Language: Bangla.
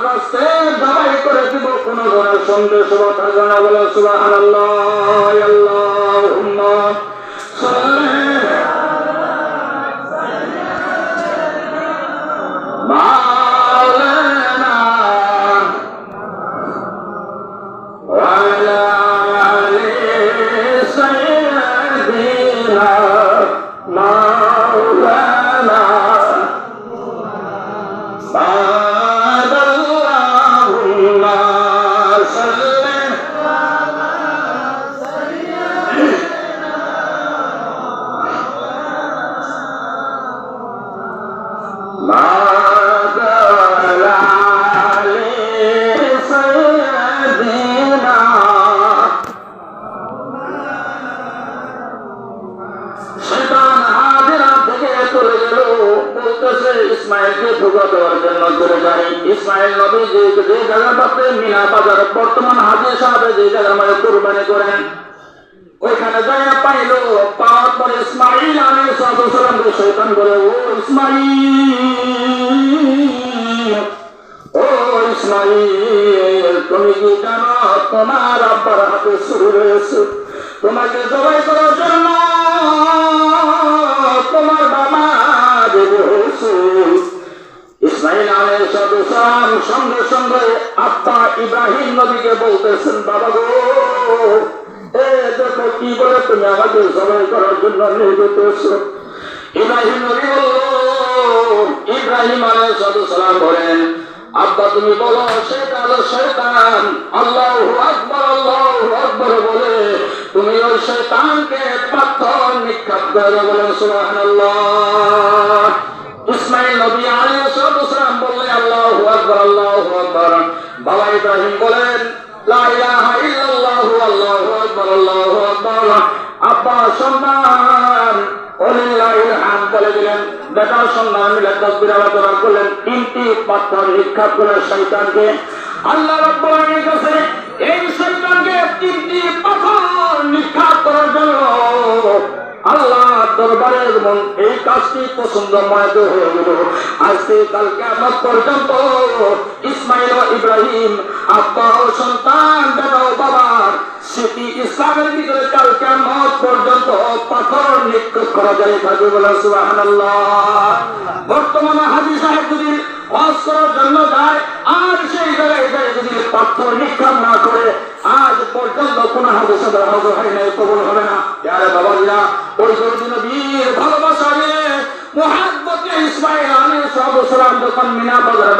রাস্তে জবাই করে দিব, কোন ধরনের সন্দেহ থাকবে না। বলে সুবহানাল্লাহ। আল্লাহুম্মা সাল্লি মাওলানা ওয়া আলা আলি সাইয়্যিদিনা মাওলানা আল্লাহুম্মা সাল্লি ইসমাইলকে ধোঁকা দেওয়ার জন্য চলে যায়। ইসমাইল নবী যে জায়গাটাতে মিনা বাজার বর্তমান হাজী সাহেব যে জায়গার মধ্যে কুরবানি করেন, ওইখানে জায়গা পাইল। পাওয়ার পরে ইসমাইল আলাইহিস সালামকে শয়তান বলে, ও ইসমাইল, ও ইসমাইল, তুমি কি জানো তোমার আব্বার হাতে ছুরি রয়েছে? তোমাকে জবাই করার জন্য তোমার বাবা দেবে হয়েছে। ইসমাইল আলাইহিস সালাম সঙ্গে সঙ্গে আব্বা ইব্রাহিম নবীকে বলতেছেন, বাবা গো, দেখো কি বলে তুমি আমাকে জবাই করার জন্য নির্দেশ। ইব্রাহিম নবী বলল, ইব্রাহিম আলাইহিস সালাম বলেন, আব্বা তুমি বলো সেটা হলো শয়তান। আল্লাহু আকবার বলে তুমি ওই শয়তানকে পাথর নিক্ষেপ করে। বলে সুবহানাল্লাহ। ইসমাইল নবী আলাইহিস সালাম বললেন, আল্লাহু আকবার। বাবা ইব্রাহিম বলেন, লা ইলাহা ইল্লাল্লাহু আল্লাহু আকবার। আব্বা সন্তান ওলিল্লাহিল হামদ বলে দিলেন। বেটার সন্তান মিলে তাকবীর আলোচনা করলেন। 3টি পাথর নিক্ষেপ করে শয়তানকে। আল্লাহ রাব্বুল আলামিনের কাছে এই শয়তানকে 3টি পাথর নিক্ষেপ করার জন্য আল্লাহ দরবারে এই কাজটি পছন্দময় হয়ে গেল। আজকে কাল কিয়ামত পর্যন্ত ইসমাইল ও ইব্রাহিম আব্বা ও সন্তান, বেটা ও বাবার স্মৃতি ইসলামের ভিতরে কাল কিয়ামত পর্যন্ত পাথর নিক্ষেপ করা যায় থাকবে। বলে সুবহানাল্লাহ। বর্তমানে হাজী সাহেব যদি হজ করার জন্য যায় আর সেই জায়গায় যদি পাথর নিক্ষেপ না করে, আজ পর্যন্ত কোন হাজী সাহেব হজ হয় নাই, কবুল হবে না। আরে বাবাজিরা, ওই নবীর ভালোবাসা নিয়ে মুহাব্বতে ইসমাইল আলাইহিস সালাম যখন মিনা বাজারে